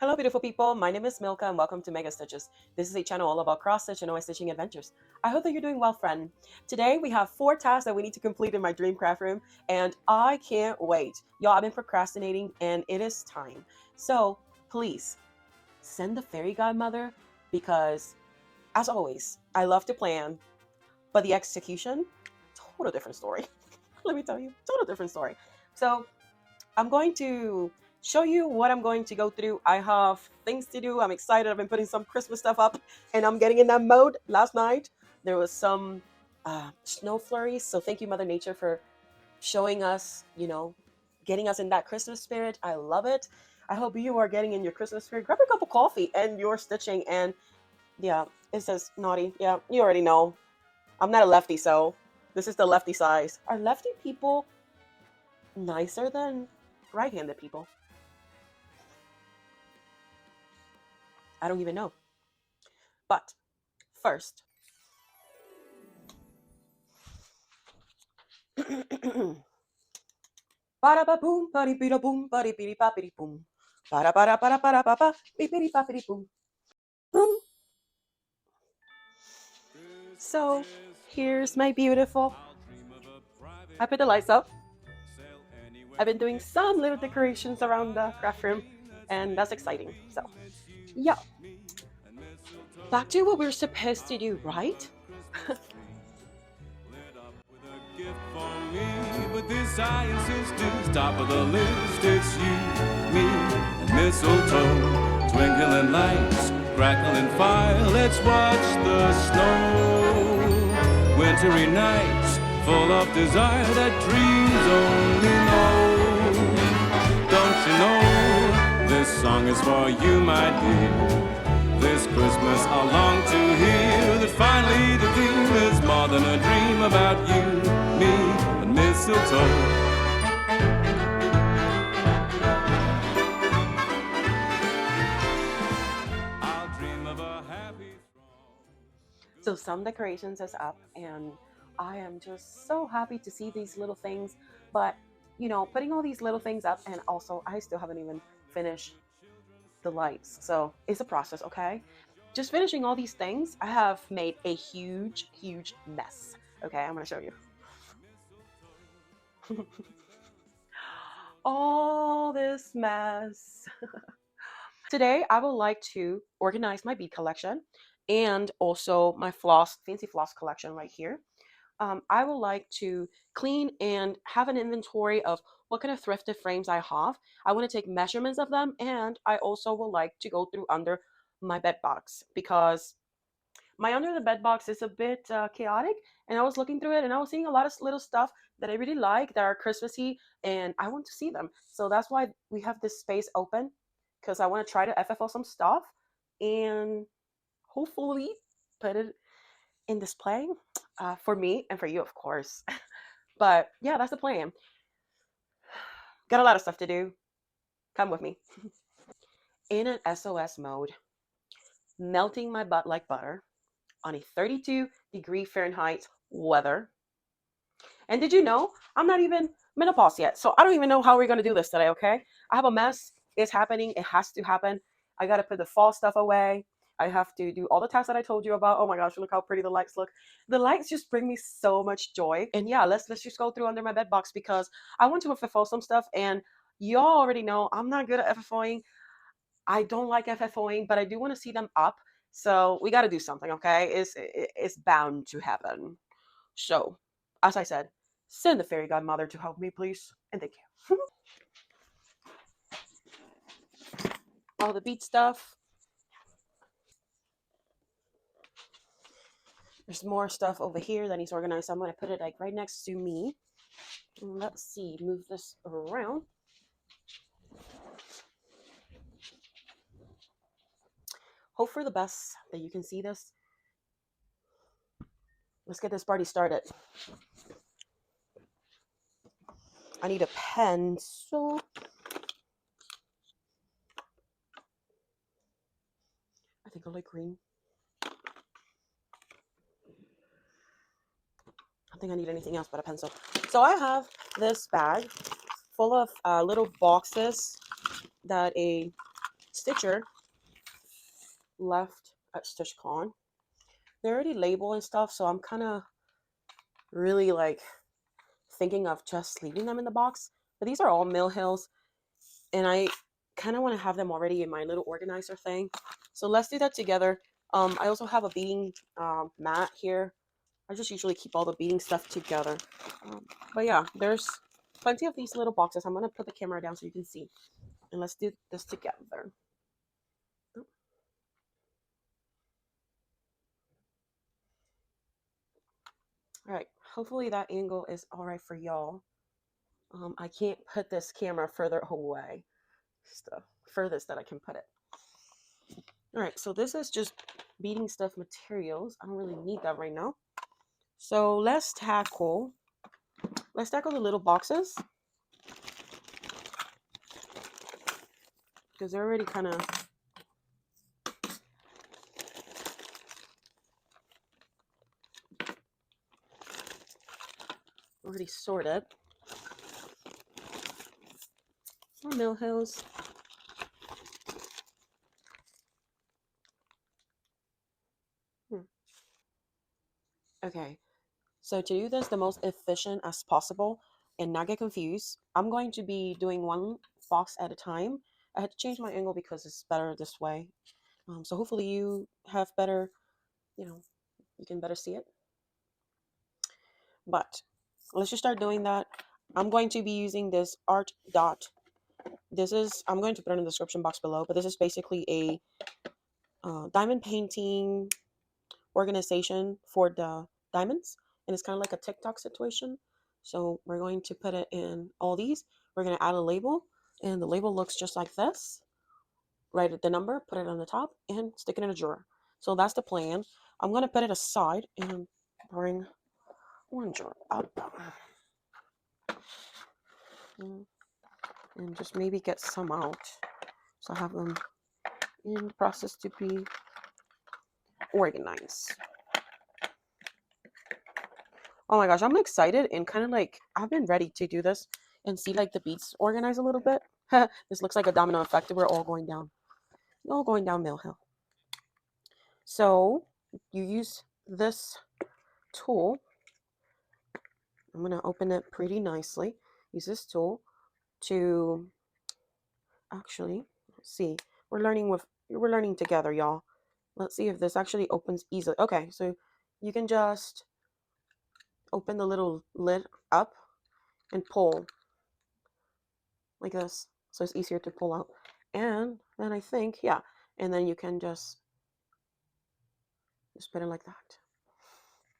Hello beautiful people, my name is Milka and welcome to Mega Stitches. This is a channel all about cross stitch and always stitching adventures. I hope that you're doing well, friend. Today we have 4 tasks that we need to complete in my dream craft room and I can't wait. Y'all, I've been procrastinating and it is time. So please send the fairy godmother because as always, I love to plan, but the execution, total different story. Let me tell you, total different story. So I'm going to show you what I'm going to go through. I have things to do. I'm excited. I've been putting some Christmas stuff up and I'm getting in that mode. Last night, there was some snow flurries. So thank you, Mother Nature, for showing us, getting us in that Christmas spirit. I love it. I hope you are getting in your Christmas spirit. Grab a cup of coffee and you're stitching. And yeah, it says naughty. Yeah, you already know. I'm not a lefty, so this is the lefty size. Are lefty people nicer than right-handed people? I don't even know. But first, para ba boom, pari bida boom, pari bidi papidi boom, para pa pa, bidi papidi boom. Boom. So here's my beautiful. I put the lights up. I've been doing some little decorations around the craft room, and that's exciting. So yeah, back to what we're supposed to do, right? But this I insist is top of the list. It's you, me, and mistletoe. Twinkling lights, crackling fire. Let's watch the snow. Wintry nights, full of desire that dreams only know. Don't you know this song is for you, my dear? This Christmas I long to hear that finally the theme is more than a dream about you, me, and mistletoe. I'll dream of a happy throne. So some decorations is up, and I am just so happy to see these little things. But putting all these little things up, and also I still haven't even finished the lights. So it's a process, okay? Just finishing all these things, I have made a huge, huge mess. Okay, I'm gonna show you. All this mess. Today, I would like to organize my bead collection and also my fancy floss collection right here. I would like to clean and have an inventory of what kind of thrifted frames I have. I want to take measurements of them, and I also would like to go through under my bed box because my under the bed box is a bit chaotic, and I was looking through it and I was seeing a lot of little stuff that I really like that are Christmassy, and I want to see them. So that's why we have this space open because I want to try to FFO some stuff and hopefully put it in display for me and for you, of course. But yeah, that's the plan. Got a lot of stuff to do. Come with me. In an SOS mode, melting my butt like butter on a 32-degree Fahrenheit weather. And did you know I'm not even menopause yet? So I don't even know how we're going to do this today, okay? I have a mess. It's happening. It has to happen. I got to put the fall stuff away. I have to do all the tasks that I told you about. Oh my gosh, look how pretty the lights look. The lights just bring me so much joy. And yeah, let's just go through under my bed box because I want to FFO some stuff, and y'all already know I'm not good at FFOing. I don't like FFOing, but I do want to see them up. So we got to do something, okay? It's bound to happen. So, as I said, send the fairy godmother to help me, please, and thank you. All the bead stuff. There's more stuff over here that needs organized. So I'm going to put it like right next to me. Let's see, move this around. Hope for the best that you can see this. Let's get this party started. I need a pencil. I think I like green. I don't think I need anything else but a pencil. So I have this bag full of little boxes that a stitcher left at StitchCon. They're already labeled and stuff, so I'm kind of really like thinking of just leaving them in the box. But these are all Mill Hills, and I kind of want to have them already in my little organizer thing. So let's do that together. I also have a beading mat here. I just usually keep all the beading stuff together. But yeah, there's plenty of these little boxes. I'm going to put the camera down so you can see. And let's do this together. All right, hopefully that angle is all right for y'all. I can't put this camera further away. It's the furthest that I can put it. All right, so this is just beading stuff materials. I don't really need that right now. So let's tackle the little boxes, because they're already kind of already sorted. More Mill Hills. Okay, so to do this the most efficient as possible and not get confused, I'm going to be doing one box at a time. I had to change my angle because it's better this way. So hopefully you have better, you can better see it. But let's just start doing that. I'm going to be using this art dot. I'm going to put it in the description box below, but this is basically a diamond painting organization for the diamonds, and it's kind of like a TikTok situation. So we're going to put it in all these. We're going to add a label, and the label looks just like this. Write the number, put it on the top, and stick it in a drawer. So that's the plan. I'm going to put it aside and bring one drawer up. And just maybe get some out. So I have them in the process to be organized. Oh my gosh, I'm excited and kind of like I've been ready to do this and see like the beads organize a little bit. This looks like a domino effect. We're all going down. All going down Mill Hill. So you use this tool. I'm going to open it pretty nicely. Use this tool to actually, let's see. We're learning together, y'all. Let's see if this actually opens easily. Okay, so you can just open the little lid up and pull like this, so it's easier to pull out. And then I think, yeah, and then you can just put it like that.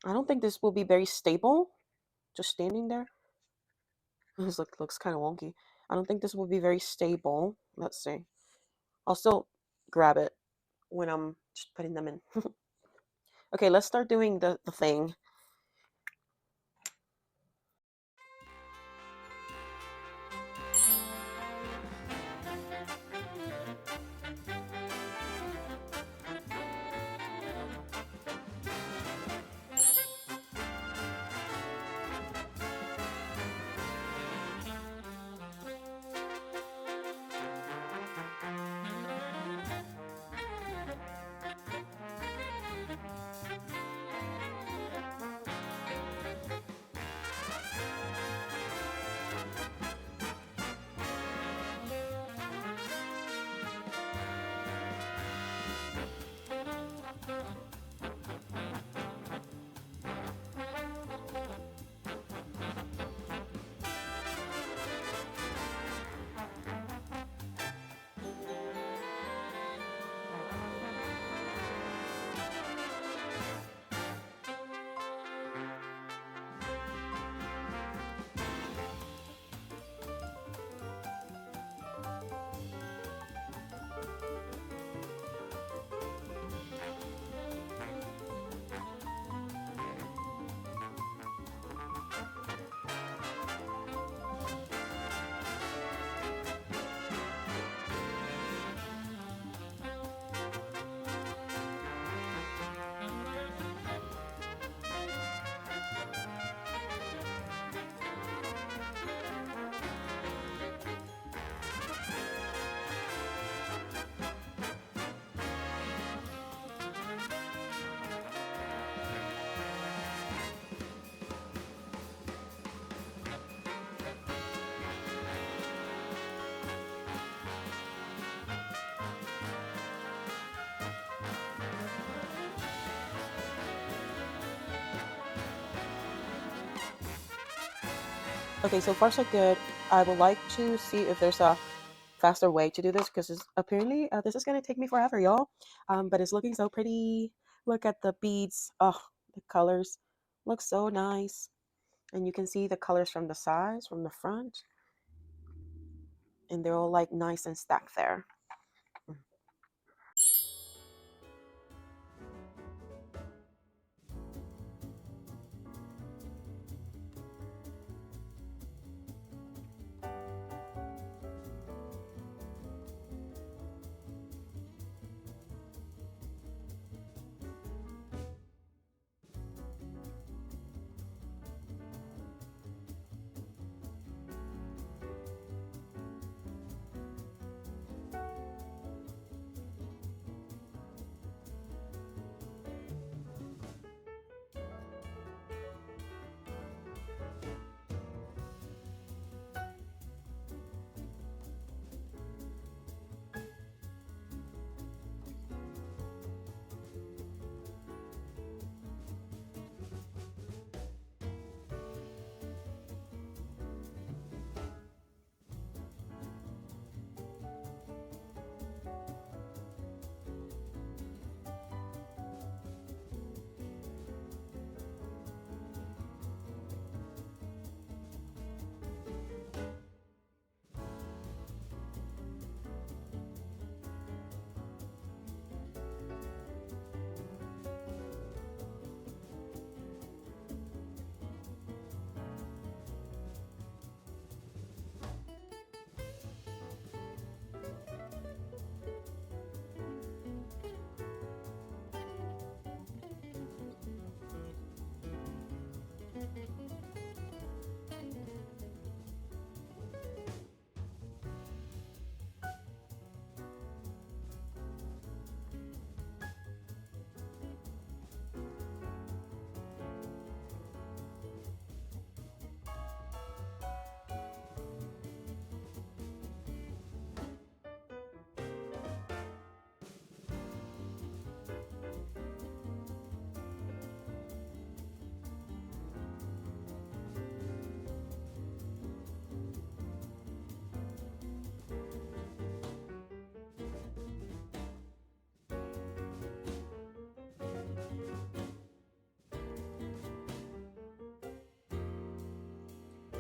I don't think this will be very stable, just standing there. This looks kind of wonky. I don't think this will be very stable. Let's see. I'll still grab it when I'm just putting them in. Okay, let's start doing the thing. Okay, so far so good. I would like to see if there's a faster way to do this because apparently this is going to take me forever, y'all. But it's looking so pretty. Look at the beads. Oh, the colors look so nice. And you can see the colors from the sides, from the front. And they're all like nice and stacked there.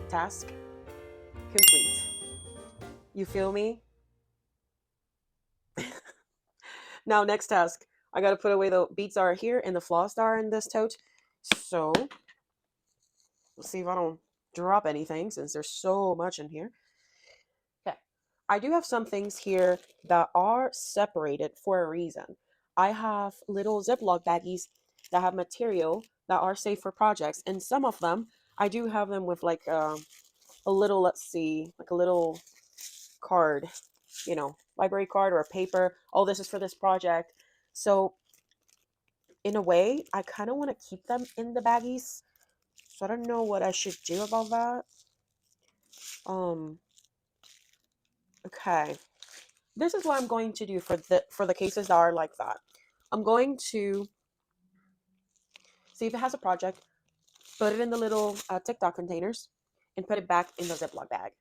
Task complete. You feel me? Now, next task. I gotta put away the beads are here and the floss are in this tote. So, let's see if I don't drop anything since there's so much in here. Okay. I do have some things here that are separated for a reason. I have little Ziploc baggies that have material that are safe for projects, and some of them I do have them with like a little, let's see, like a little card, library card or a paper. Oh, this is for this project. So in a way, I kind of want to keep them in the baggies. So I don't know what I should do about that. Okay. This is what I'm going to do for the cases that are like that. I'm going to see if it has a project, put it in the little TikTok containers, and put it back in the Ziploc bag.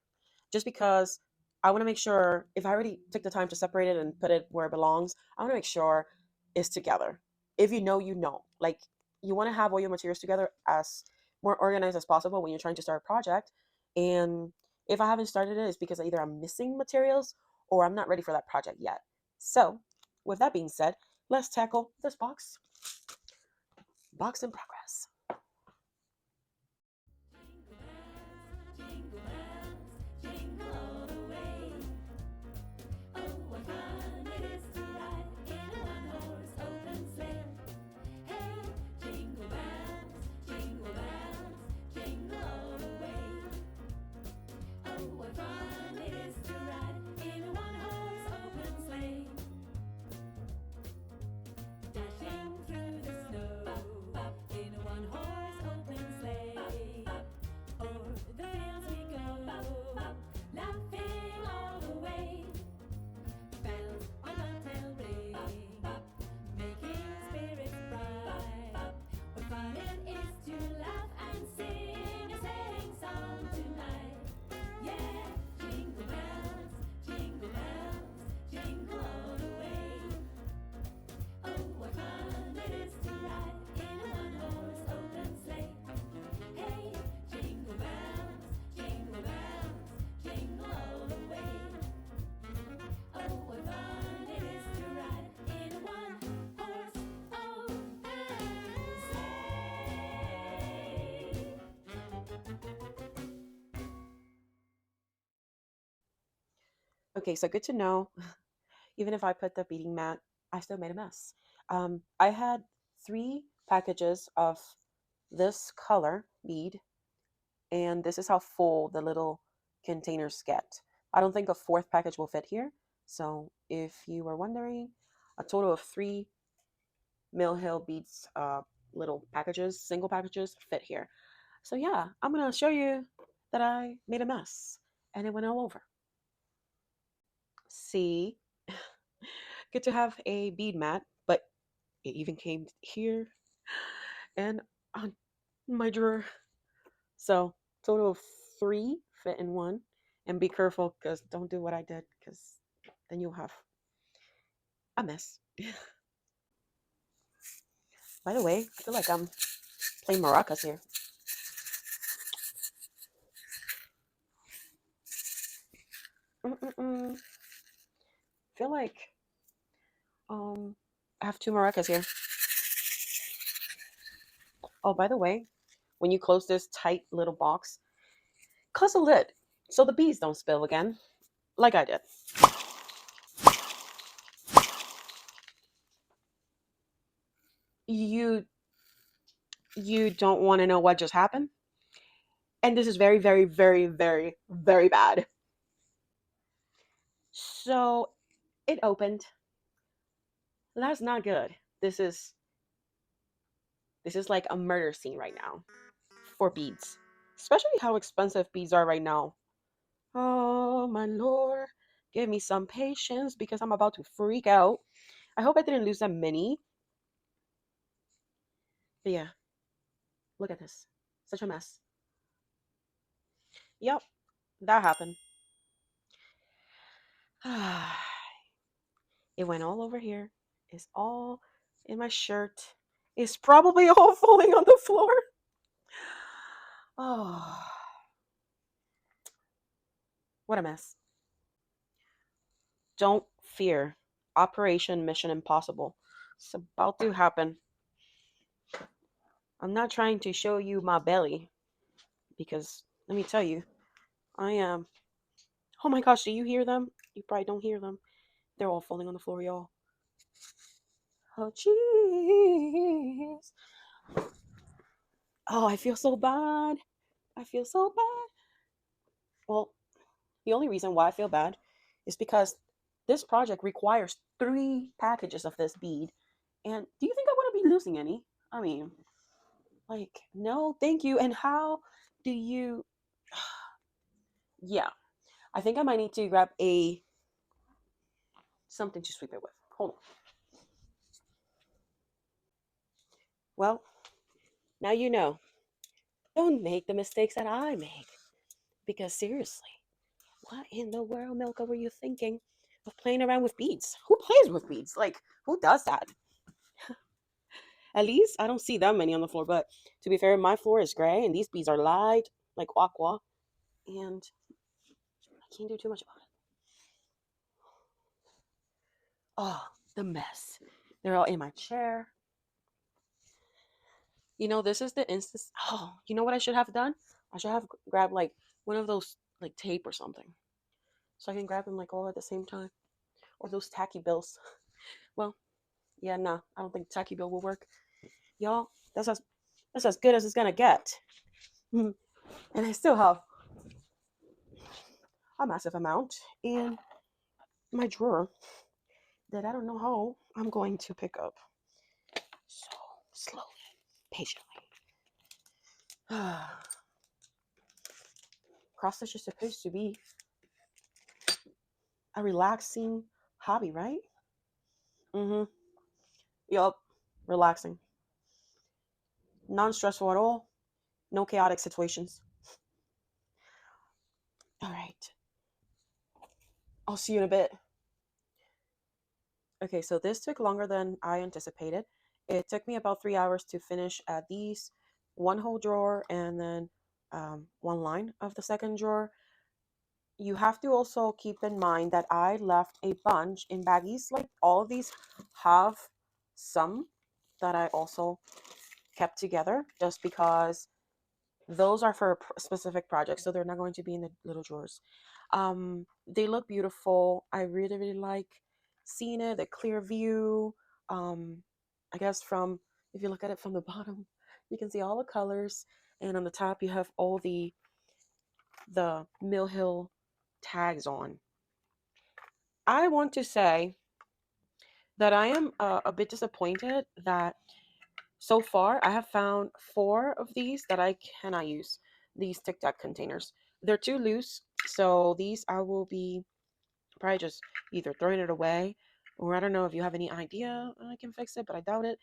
Just because I want to make sure if I already took the time to separate it and put it where it belongs, I want to make sure it's together. If you know, you know. Like, you want to have all your materials together as more organized as possible when you're trying to start a project. And if I haven't started it, it's because either I'm missing materials or I'm not ready for that project yet. So, with that being said, let's tackle this box. Box in progress. Okay, so good to know. Even if I put the beading mat, I still made a mess. I had 3 packages of this color bead, and this is how full the little containers get. I don't think a 4th package will fit here. So if you were wondering, a total of 3 Mill Hill beads, little packages, single packages, fit here. So yeah, I'm gonna show you that I made a mess and it went all over. See, good to have a bead mat, but it even came here and on my drawer. So total of 3 fit in one. And be careful, because don't do what I did, because then you'll have a mess. By the way, I feel like I'm playing maracas here. Mm-mm-mm. Feel like I have 2 maracas here. Oh, by the way, when you close this tight little box, close the lid so the bees don't spill again, like I did. You you don't want to know what just happened? And this is very, very, very, very, very bad. So it opened. That's not good. This is like a murder scene right now for beads. Especially how expensive beads are right now. Oh my lord. Give me some patience because I'm about to freak out. I hope I didn't lose that many. But yeah, look at this. Such a mess. Yep, that happened. It went all over here. It's all in my shirt. It's probably all falling on the floor. Oh, what a mess. Don't fear. Operation Mission Impossible. It's about to happen. I'm not trying to show you my belly because let me tell you, I am. Oh my gosh, do you hear them? You probably don't hear them. They're all falling on the floor, y'all. Oh, jeez. Oh, I feel so bad. I feel so bad. Well, the only reason why I feel bad is because this project requires 3 packages of this bead. And do you think I want to be losing any? I mean, like, no, thank you. And how do you. Yeah, I think I might need to grab a something to sweep it with. Hold on. Well, now you know. Don't make the mistakes that I make. Because seriously, what in the world, Milka, were you thinking of playing around with beads? Who plays with beads? Like, who does that? At least I don't see that many on the floor. But to be fair, my floor is gray and these beads are light, like aqua. And I can't do too much about it. Oh, the mess. They're all in my chair. This is the instance. Oh, you know what I should have done? I should have grabbed like one of those like tape or something, so I can grab them like all at the same time, or those tacky bills. Well, yeah, nah, I don't think tacky bill will work, y'all. That's as good as it's gonna get. And I still have a massive amount in my drawer that I don't know how I'm going to pick up. So slowly, patiently. Cross stitch is supposed to be a relaxing hobby, right? Mm-hmm. Yup. Relaxing. Non-stressful at all. No chaotic situations. All right. I'll see you in a bit. Okay, so this took longer than I anticipated. It took me about 3 hours to finish these one whole drawer and then one line of the second drawer. You have to also keep in mind that I left a bunch in baggies. Like all of these have some that I also kept together just because those are for specific projects, so they're not going to be in the little drawers. They look beautiful. I really, really like seeing it, the clear view. Um, I guess from, if you look at it from the bottom, you can see all the colors, and on the top you have all the Mill Hill tags on. I want to say that I am a bit disappointed that so far I have found 4 of these that I cannot use, these Tic Tac containers. They're too loose, so these I will be probably just either throwing it away, or I don't know if you have any idea I can fix it, but I doubt it.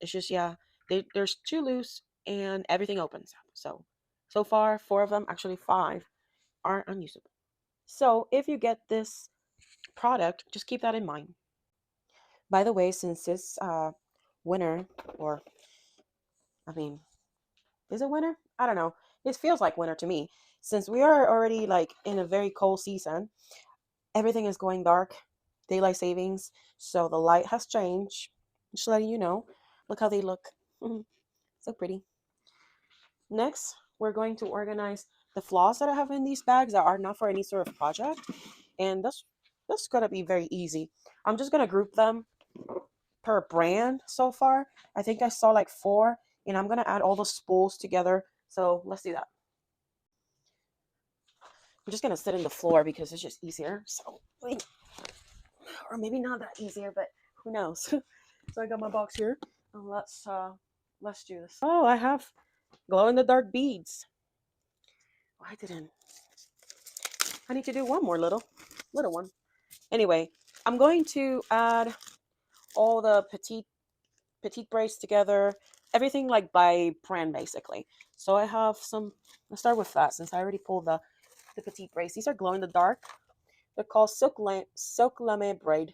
It's just, yeah, they're too loose and everything opens up. So far 4 of them, actually 5, are unusable. So if you get this product, just keep that in mind. By the way, since it's winter, or I mean, is it winter? I don't know. It feels like winter to me. Since we are already like in a very cold season, everything is going dark, daylight savings, so the light has changed. Just letting you know. Look how they look. So pretty. Next, we're going to organize the floss that I have in these bags that are not for any sort of project, and that's gonna be very easy. I'm just gonna group them per brand so far. I think I saw like 4, and I'm gonna add all the spools together. So let's do that. I'm just gonna sit in the floor because it's just easier. So, or maybe not that easier, but who knows? So I got my box here. Let's do this. Oh, I have glow in the dark beads. I didn't. I need to do one more little one. Anyway, I'm going to add all the petite braids together. Everything like by brand basically. So I have some. Let's start with that since I already pulled the petite braids. These are glow in the dark. They're called silk lame braid,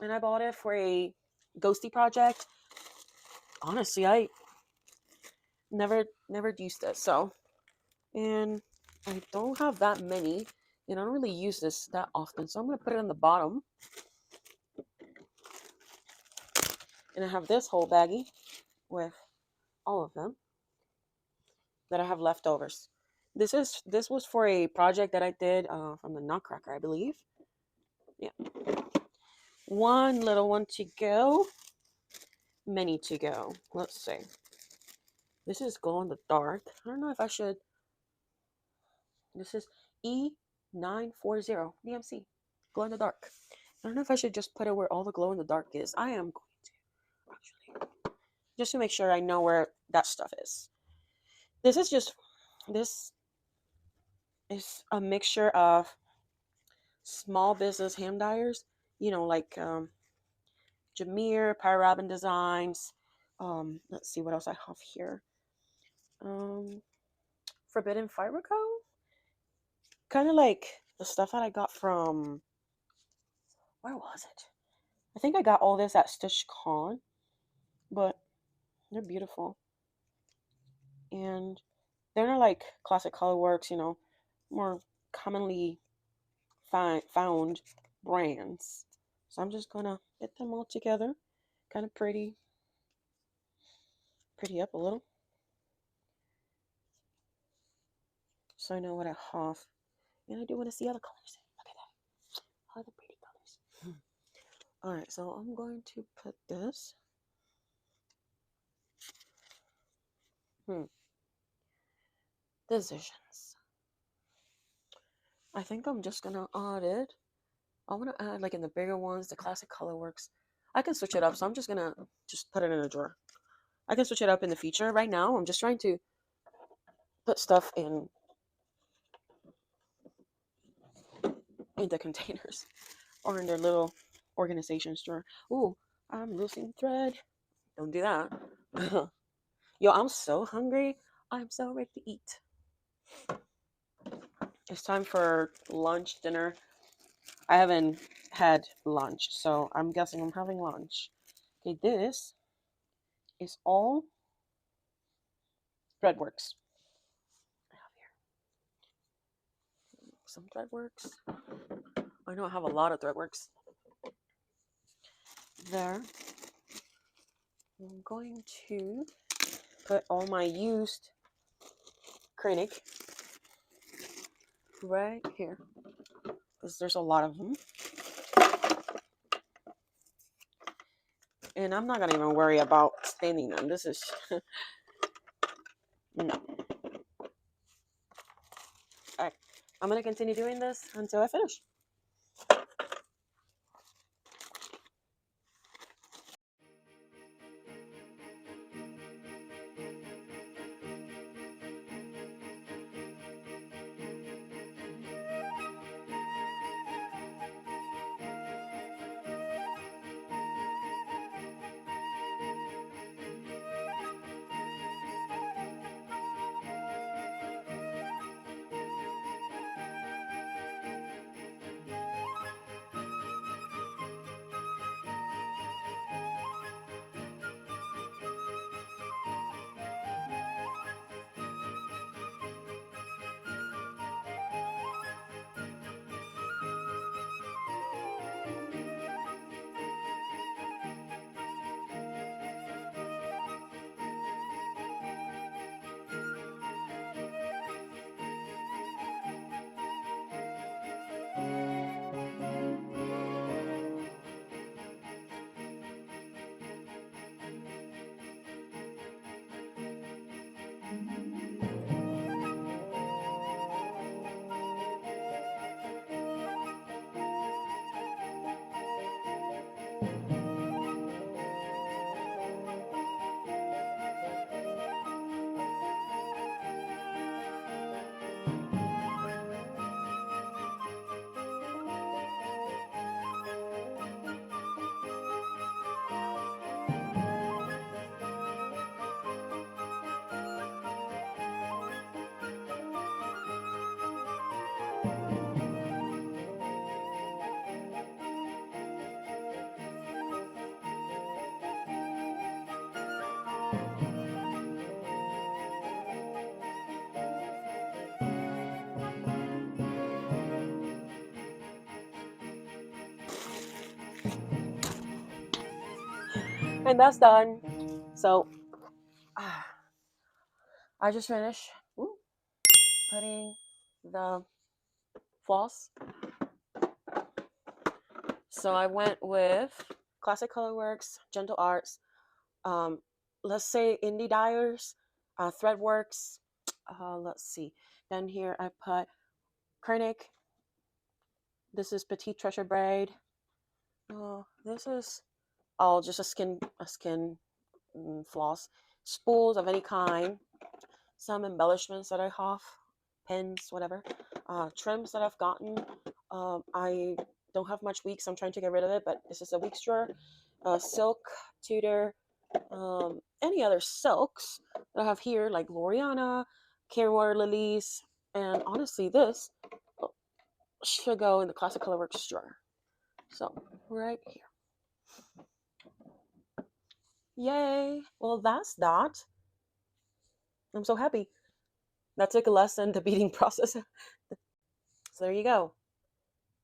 and I bought it for a ghosty project. Honestly, I never used this, so, and I don't have that many, and I don't really use this that often, so I'm gonna put it on the bottom. And I have this whole baggie with all of them that I have leftovers. This was for a project that I did from the Nutcracker, I believe. Yeah, one little one to go, many to go. Let's see. This is glow in the dark. I don't know if I should. This is E940 DMC, glow in the dark. I don't know if I should just put it where all the glow in the dark is. I am going to, actually, just to make sure I know where that stuff is. This is a mixture of small business hand dyers, like Jameer, Pyraben Designs. Let's see what else I have here. Um, Forbidden Fiber Co. Kind of like the stuff that I got from, where was it? I think I got all this at Stitch Con, but they're beautiful. And they're not like classic colorworks, more commonly found brands. So I'm just gonna get them all together, kind of pretty up a little, so I know what I have. And I do want to see other colors. Look at that, all the pretty colors. All right, so I'm going to put this. Decisions. I think I'm just gonna add it. I want to add like in the bigger ones, the classic colorworks. I can switch it up, so I'm just gonna just put it in a drawer. I can switch it up in the future. Right now, I'm just trying to put stuff in the containers or in their little organization drawer. Ooh, I'm losing thread. Don't do that. Yo, I'm so hungry. I'm so ready to eat. It's time for lunch, dinner. I haven't had lunch, so I'm guessing I'm having lunch. Okay, this is all threadworks. I have here some threadworks. I know I have a lot of threadworks. There. I'm going to put all my used Kreinik right here, because there's a lot of them. And I'm not gonna even worry about staining them. This is no. All right, I'm gonna continue doing this until I finish. And that's done. So I just finished putting the floss. So I went with Classic Colorworks, Gentle Arts, um, let's say Indie Dyers, Threadworks. Let's see. Then here I put Kernick. This is Petite Treasure Braid. This is just a skin floss. Spools of any kind. Some embellishments that I have, pins, whatever. Trims that I've gotten. I don't have much weeks. I'm trying to get rid of it, but this is a weeks drawer. Silk, Tudor, any other silks that I have here, like Gloriana, Water Lilies, and honestly, this should go in the Classic Colorworks drawer. So, right here. Yay! Well, that's that. I'm so happy. That took less than the beading process. So there you go.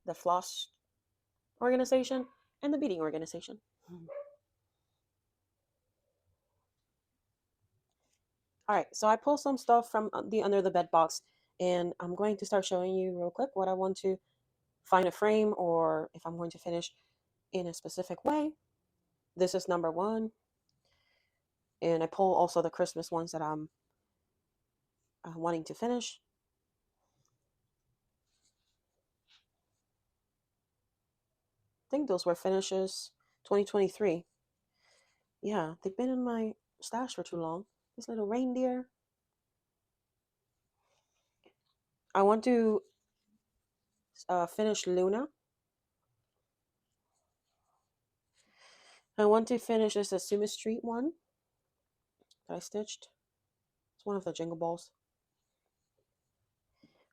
The floss organization and the beading organization. All right, so I pulled some stuff from the under the bed box, and I'm going to start showing you real quick what I want to find a frame or if I'm going to finish in a specific way. This is number one, and I pull also the Christmas ones that I'm wanting to finish. I think those were finishes 2023. Yeah, they've been in my stash for too long. This little reindeer. I want to finish Luna. I want to finish this Asuma Street one that I stitched. It's one of the Jingle Balls.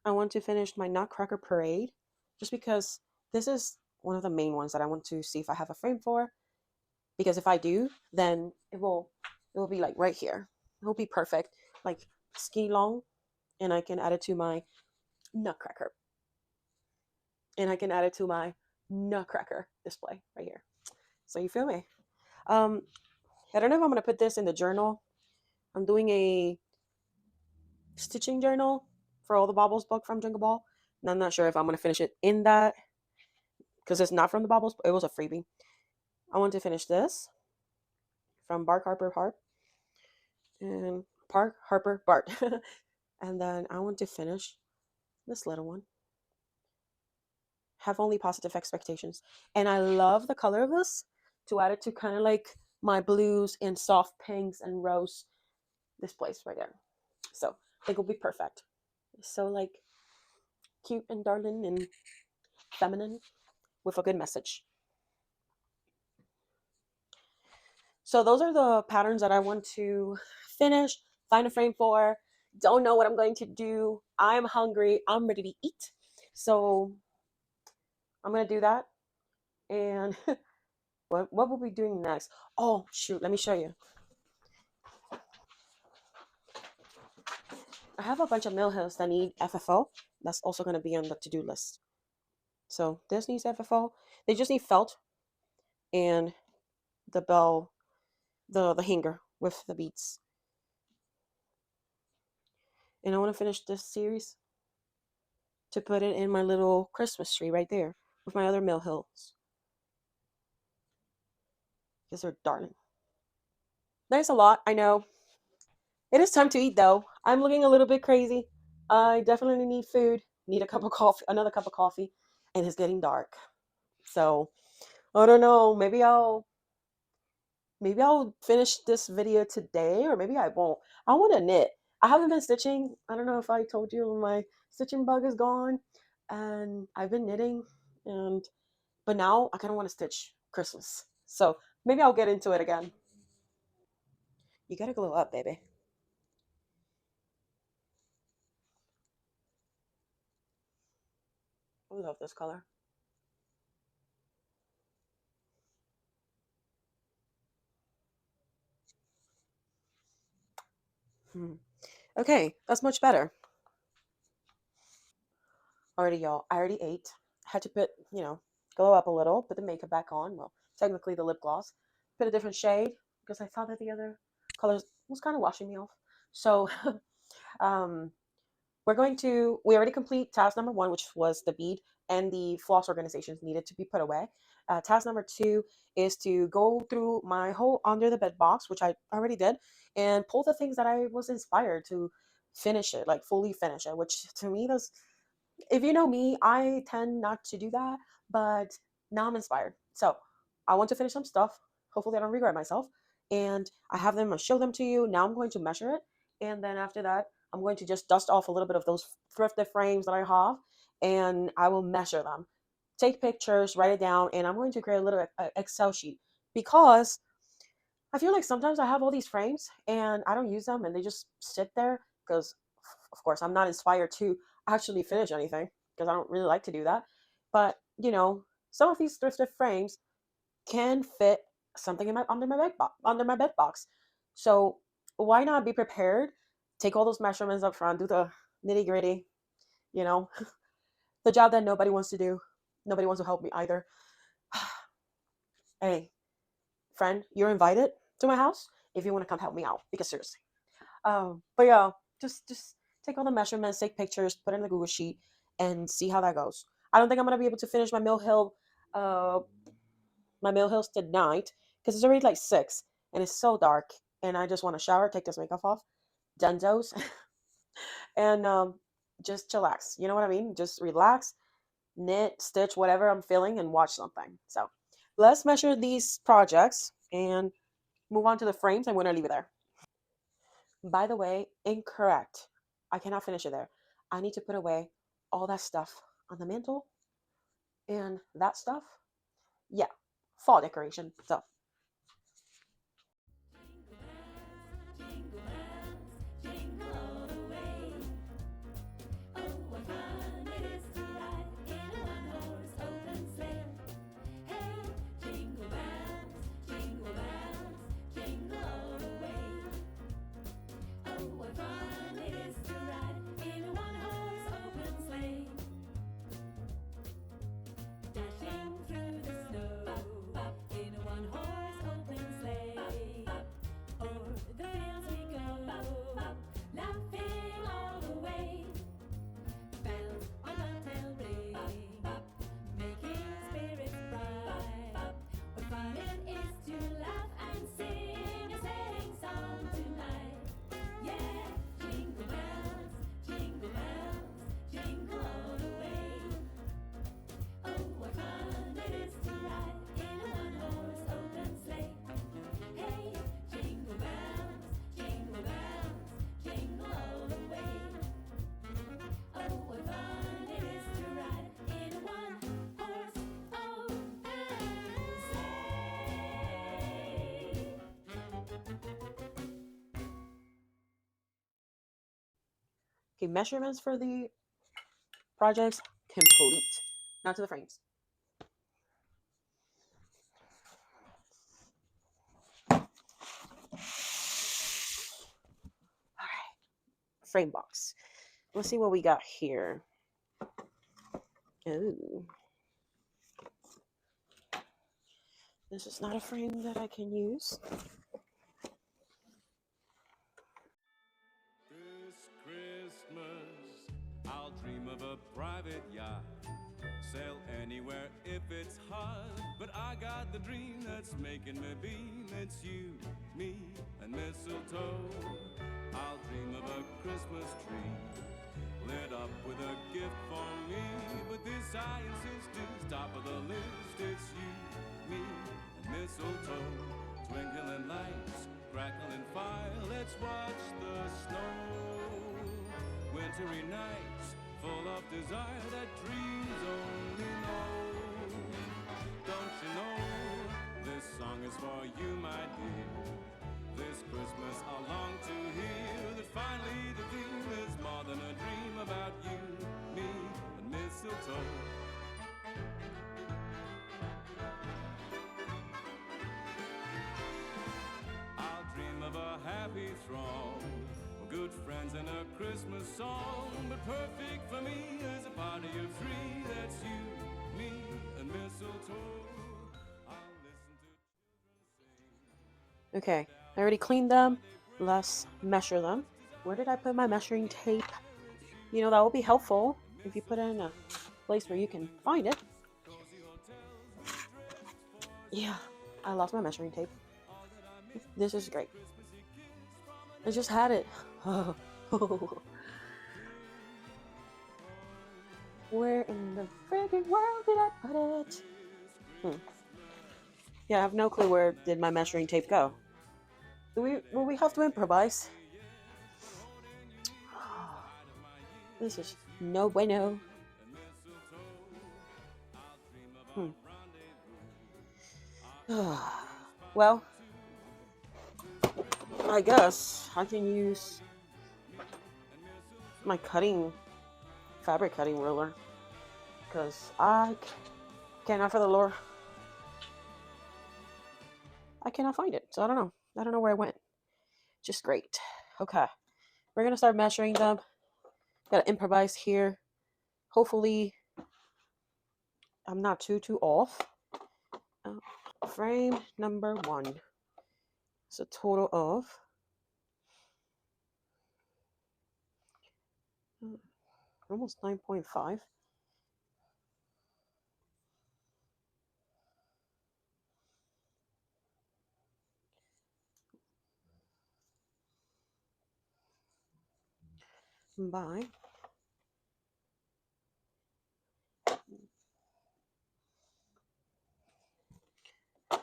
I want to finish my Nutcracker Parade just because this is one of the main ones that I want to see if I have a frame for. Because if I do, then it will be like right here. It will be perfect, like skinny long, and I can add it to my Nutcracker. And I can add it to my Nutcracker display right here. So you feel me? I don't know if I'm gonna put this in the journal. I'm doing a stitching journal for all the Baubles book from Jingle Ball. And I'm not sure if I'm going to finish it in that because it's not from the baubles. It was a freebie. I want to finish this from Bark Harper Harp and Park Harper Bart. And then I want to finish this little one. Have only positive expectations. And I love the color of this to add it to kind of like my blues and soft pinks and rose, this place right there. So I think it'll be perfect. It's so like cute and darling and feminine with a good message. So those are the patterns that I want to finish, find a frame for. Don't know what I'm going to do. I'm hungry. I'm ready to eat. So I'm going to do that. And what will we be doing next? Oh, shoot. Let me show you. I have a bunch of mill hills that need FFO. That's also going to be on the to-do list. So this needs FFO. They just need felt and the bell, the hanger with the beads. And I want to finish this series to put it in my little Christmas tree right there with my other mill hills. Because they're darling. There's a lot, I know. It is time to eat though. I'm looking a little bit crazy. I definitely need food. Need a cup of coffee, another cup of coffee, and it's getting dark. So I don't know. Maybe I'll finish this video today, or maybe I won't. I want to knit. I haven't been stitching. I don't know if I told you my stitching bug is gone, and I've been knitting, but now I kind of want to stitch Christmas. So maybe I'll get into it again. You gotta glow up, baby. I love this color. Okay, that's much better. Already, y'all. I already ate. Had to put, glow up a little, put the makeup back on. Well, technically the lip gloss. Put a different shade because I thought that the other colors was kind of washing me off. So, um, we already complete task number 1, which was the bead and the floss organizations needed to be put away. Task number 2 is to go through my whole under the bed box, which I already did, and pull the things that I was inspired to finish it, like fully finish it, which to me does, if you know me, I tend not to do that, but now I'm inspired. So I want to finish some stuff. Hopefully, I don't regret myself. And I have them, I'll show them to you. Now I'm going to measure it. And then after that, I'm going to just dust off a little bit of those thrifted frames that I have, and I will measure them. Take pictures, write it down, and I'm going to create a little Excel sheet because I feel like sometimes I have all these frames and I don't use them and they just sit there because, of course, I'm not inspired to actually finish anything because I don't really like to do that. But, some of these thrifted frames can fit something in my under my bed box. So why not be prepared? Take all those measurements up front, do the nitty gritty, you know, the job that nobody wants to do. Nobody wants to help me either. Hey, friend, you're invited to my house if you want to come help me out. Because seriously. But yeah, just take all the measurements, take pictures, put it in the Google sheet, and see how that goes. I don't think I'm gonna be able to finish uh, my mill hills tonight because it's already like 6 and it's so dark, and I just want to shower, take this makeup off, Denzo's, and just chillax. You know what I mean? Just relax, knit, stitch, whatever I'm feeling, and watch something. So let's measure these projects and move on to the frames. I'm going to leave it there. By the way, incorrect. I cannot finish it there. I need to put away all that stuff on the mantle and that stuff. Yeah, fall decoration. So Okay, measurements for the projects complete. Now to the frames. All right, frame box. Let's see what we got here. Ooh. This is not a frame that I can use. This Christmas, I'll dream of a private yacht. Sail anywhere if it's hot. But I got the dream that's making me beam. It's you, me, and mistletoe. I'll dream of a Christmas tree lit up with a gift for me. But this I insist is top of the list. It's you, me, and mistletoe. Twinkling lights, crackling fire. Let's watch the snow. Wintry nights full of desire that dreams only know. Don't you know this song is for you, my dear? This Christmas I long to hear that finally the theme is more than a dream about you, me, and mistletoe. I'll dream of a happy throng, good friends and a Christmas song. But perfect for me is a party of three. That's you, me, and mistletoe. I'll listen to children sing. Okay, I already cleaned them. Let's measure them. Where did I put my measuring tape? You know, that will be helpful if you put it in a place where you can find it. Yeah, I lost my measuring tape. This is great. I just had it. Where in the friggin' world did I put it? Yeah, I have no clue where did my measuring tape go. Will we have to improvise? This is no bueno. Well, I guess I can use my fabric cutting ruler, because I cannot, for the lore, I cannot find it. So I don't know where I went. Just great. Okay, we're gonna start measuring them. Gotta improvise here. Hopefully, I'm not too off. Frame number 1. It's a total of almost 9.5. By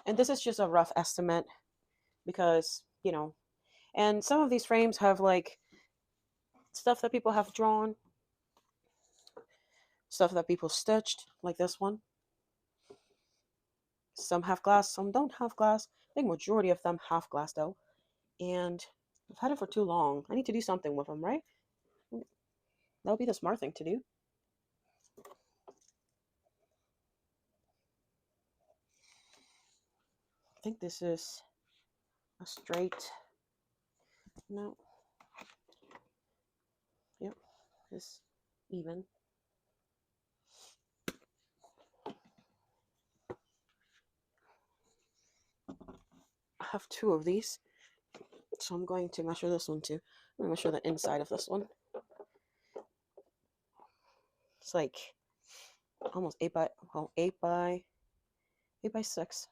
and this is just a rough estimate, because and some of these frames have like stuff that people have drawn, stuff that people stitched, like this one. Some have glass, some don't have glass. I think majority of them have glass though. And I've had it for too long. I need to do something with them, right? That would be the smart thing to do. I think this is a straight. No. Yep. It's even. I have 2 of these. So I'm going to measure this one too. I'm going to measure the inside of this one. It's like almost 8 by 6.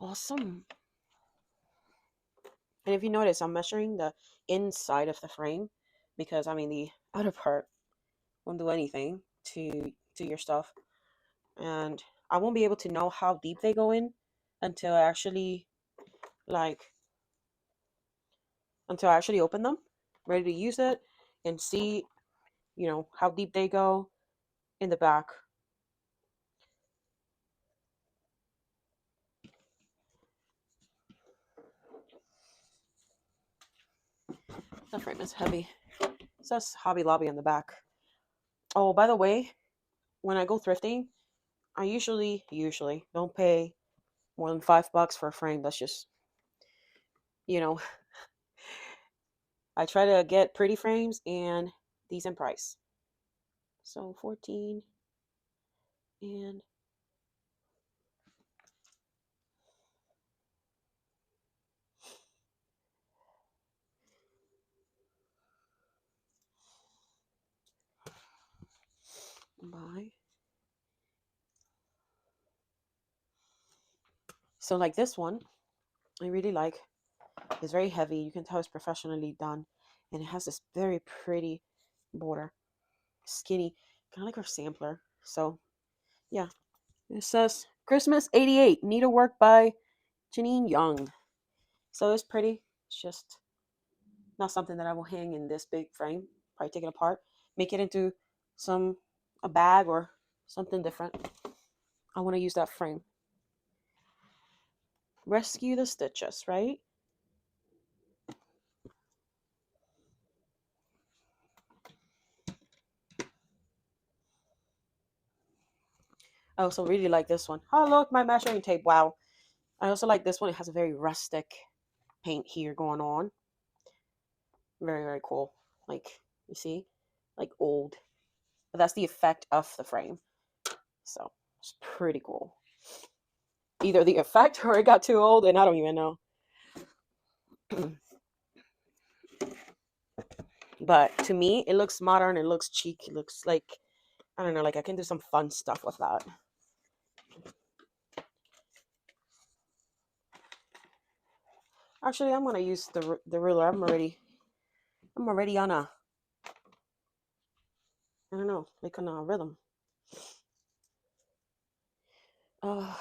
Awesome. And if you notice, I'm measuring the inside of the frame, because I mean the outer part won't do anything to your stuff, and I won't be able to know how deep they go in until I actually open them, ready to use it, and see how deep they go in the back. The frame is heavy. It says Hobby Lobby on the back. Oh, by the way, when I go thrifting, I usually don't pay more than $5 for a frame. That's just, you know, I try to get pretty frames and decent price. So 14 and buy. So like this one, I really like. It's very heavy. You can tell it's professionally done. And it has this very pretty border. Skinny. Kind of like our sampler. So yeah. It says Christmas 88. Needlework by Janine Young. So it's pretty. It's just not something that I will hang in this big frame. Probably take it apart. Make it into a bag or something different. I want to use that frame. Rescue the stitches, right? I also really like this one. Oh, look, my measuring tape. Wow. I also like this one. It has a very rustic paint here going on. Very, very cool. Like, you see? Like old. But that's the effect of the frame. So, it's pretty cool. Either the effect or it got too old and I don't even know. But to me, it looks modern. It looks chic. It looks like, I don't know, like I can do some fun stuff with that. Actually, I'm gonna use the ruler. I'm already on a, I don't know, like on a rhythm. Uh,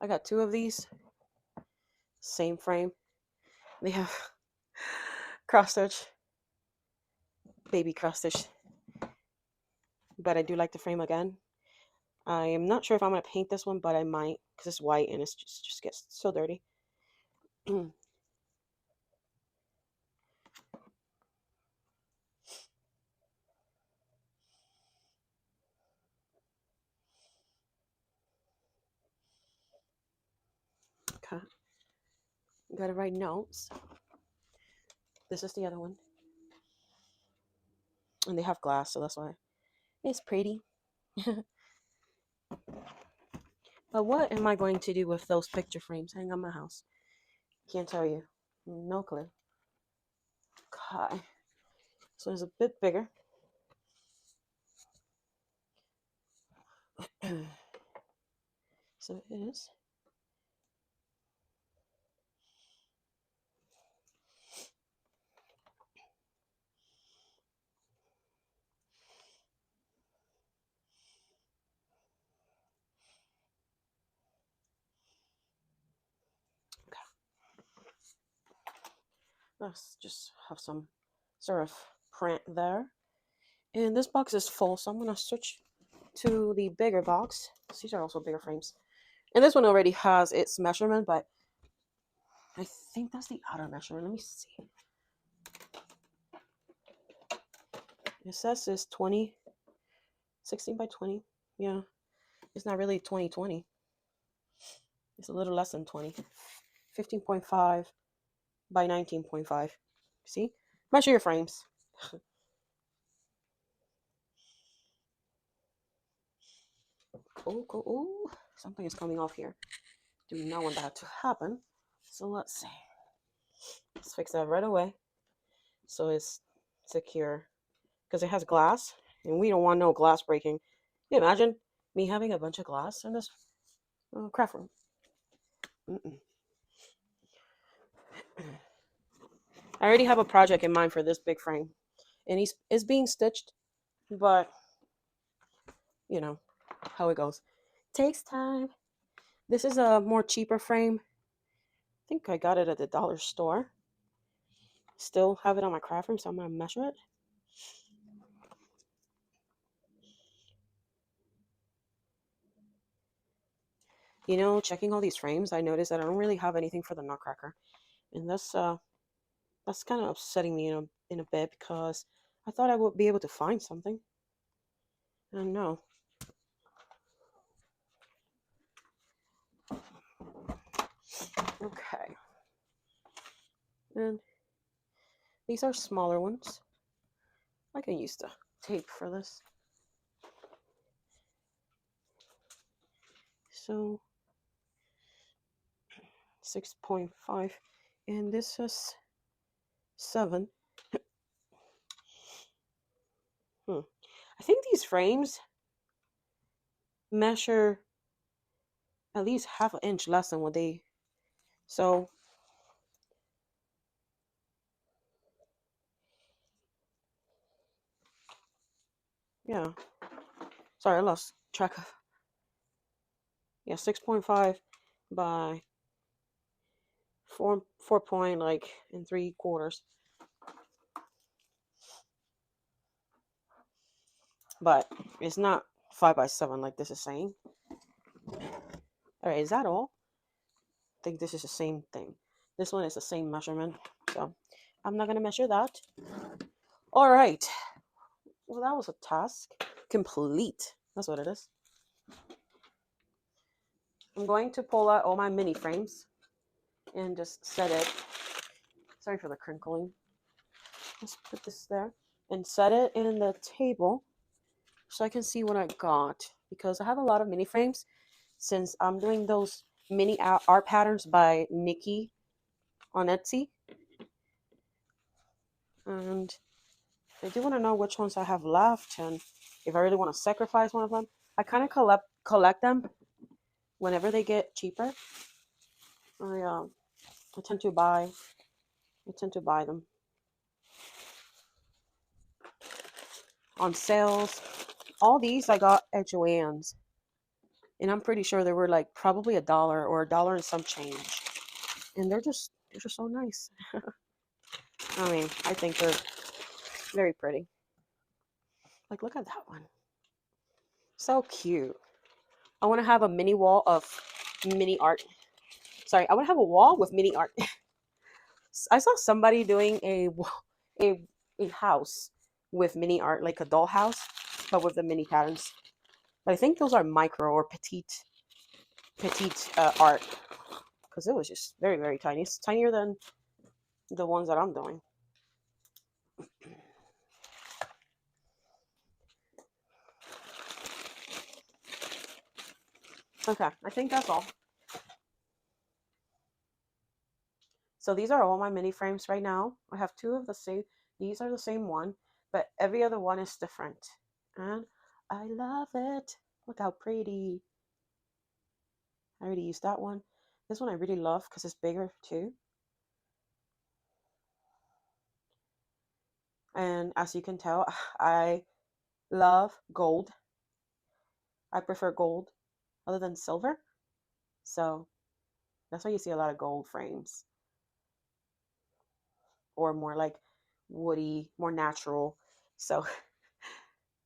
I got two of these. Same frame. They have cross stitch, baby cross stitch. But I do like the frame again. I am not sure if I'm gonna paint this one, but I might because it's white and it's just gets so dirty. Okay, gotta write notes. This is the other one, and they have glass, so that's why it's pretty. But what am I going to do with those picture frames hanging on my house? Can't tell you. No clue. Okay. So it's a bit bigger. So it is. Okay. Let's just have some sort of print there. And this box is full, so I'm going to switch to the bigger box. These are also bigger frames. And this one already has its measurement, but I think that's the outer measurement. Let me see. It says it's 16 by 20. Yeah, it's not really 20. It's a little less than 20. 15.5 by 19.5. See? Measure your frames. Oh, something is coming off here. Do not want that to happen. So let's see. Let's fix that right away. So it's secure. Because it has glass. And we don't want no glass breaking. Can you imagine me having a bunch of glass in this craft room? I already have a project in mind for this big frame. And it's being stitched. But, you know, how it goes. Takes time. This is a more cheaper frame. I think I got it at the dollar store. Still have it on my craft room, so I'm gonna measure it. You know, checking all these frames, I noticed that I don't really have anything for the nutcracker, and that's kind of upsetting me in a bit because I thought I would be able to find something. And no. Okay. And these are smaller ones. I can use the tape for this. So 6.5, and this is 7. I think these frames measure at least half an inch less than what they. So yeah. Sorry, I lost track of. Yeah, 6.5 by 4 point like and 3/4. But it's not 5 by 7 like this is saying. All right, is that all? I think this is the same thing. This one is the same measurement, so I'm not gonna measure that. All right. Well, that was a task complete. That's what it is. I'm going to pull out all my mini frames and just set it. Sorry for the crinkling. Let's put this there and set it in the table so I can see what I got, because I have a lot of mini frames since I'm doing those mini art patterns by Nikki on Etsy. And I do want to know which ones I have left, and if I really want to sacrifice one of them. I kind of collect them whenever they get cheaper. I tend to buy them on sales. All these I got at Joann's, and I'm pretty sure they were like probably $1 or $1 and some change, and they're just so nice. I mean, I think they're very pretty. Like, look at that one, so cute. I want to have a mini wall of mini art. Sorry, I want to have a wall with mini art. I saw somebody doing a a house with mini art, like a doll house, but with the mini patterns. But I think those are micro or petite art, because it was just very, very tiny. It's tinier than the ones that I'm doing. Okay, I think that's all. So these are all my mini frames right now. I have 2 of the same. These are the same one, but every other one is different. And I love it. Look how pretty. I already used that one. This one I really love because it's bigger too. And as you can tell, I love gold. I prefer gold other than silver. So that's why you see a lot of gold frames, or more like woody, more natural. So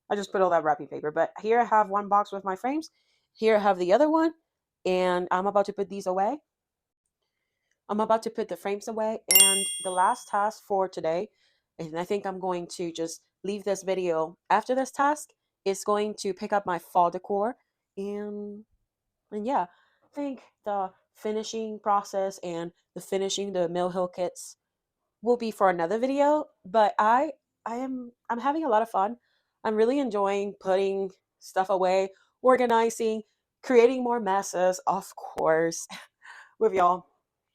I just put all that wrapping paper. But here I have one box with my frames. Here I have the other one. And I'm about to put these away. I'm about to put the frames away. And the last task for today, and I think I'm going to just leave this video after this task, is going to pick up my fall decor. And yeah, I think the finishing process and the finishing the Mill Hill kits will be for another video. But I'm having a lot of fun. I'm really enjoying putting stuff away, organizing, creating more messes, of course, with y'all.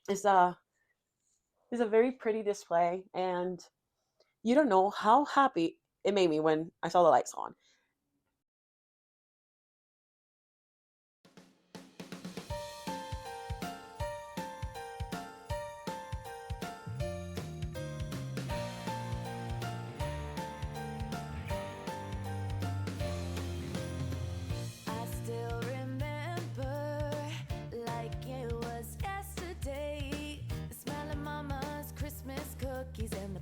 It's a very pretty display, and you don't know how happy it made me when I saw the lights on. I still remember like it was yesterday, the smell of Mama's Christmas cookies and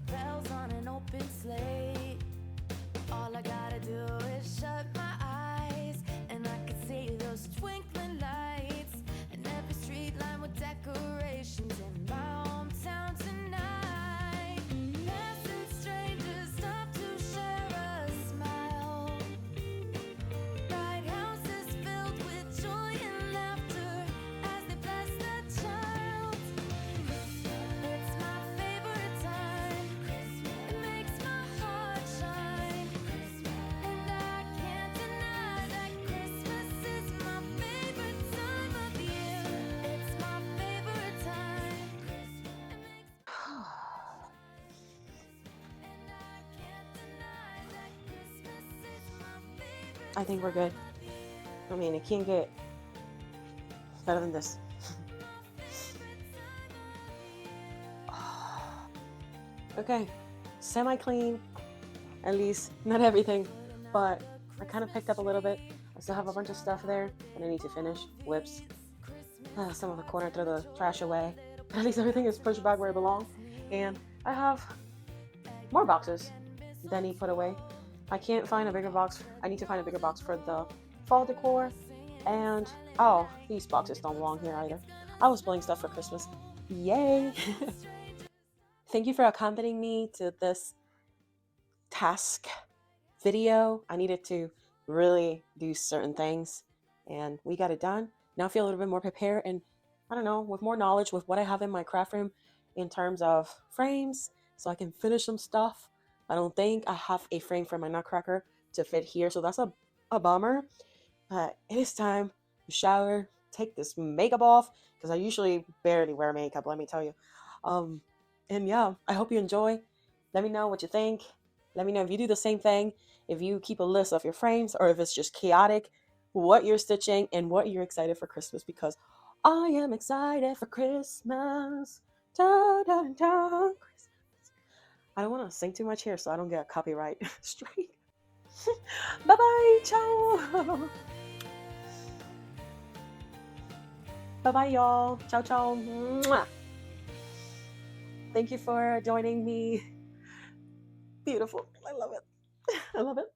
I think we're good. I mean, it can't get better than this. Okay, semi-clean, at least not everything, but I kind of picked up a little bit. I still have a bunch of stuff there that I need to finish. Whips, some of the corner, throw the trash away, but at least everything is pushed back where it belongs. And I have more boxes that need put away. I can't find a bigger box. I need to find a bigger box for the fall decor. And oh, these boxes don't belong here either. I was pulling stuff for Christmas. Yay! Thank you for accompanying me to this task video. I needed to really do certain things and we got it done. Now I feel a little bit more prepared and I don't know, with more knowledge with what I have in my craft room in terms of frames so I can finish some stuff. I don't think I have a frame for my nutcracker to fit here, so that's a bummer. But it is time to shower, take this makeup off because I usually barely wear makeup, let me tell you. And yeah, I hope you enjoy. Let me know what you think. Let me know if you do the same thing, if you keep a list of your frames, or if it's just chaotic, what you're stitching and what you're excited for Christmas, because I am excited for Christmas. Da, da, da, Christmas. I don't want to sing too much here so I don't get a copyright strike. Bye-bye, ciao. Bye-bye, y'all. Ciao, ciao. Mwah. Thank you for joining me. Beautiful. I love it. I love it.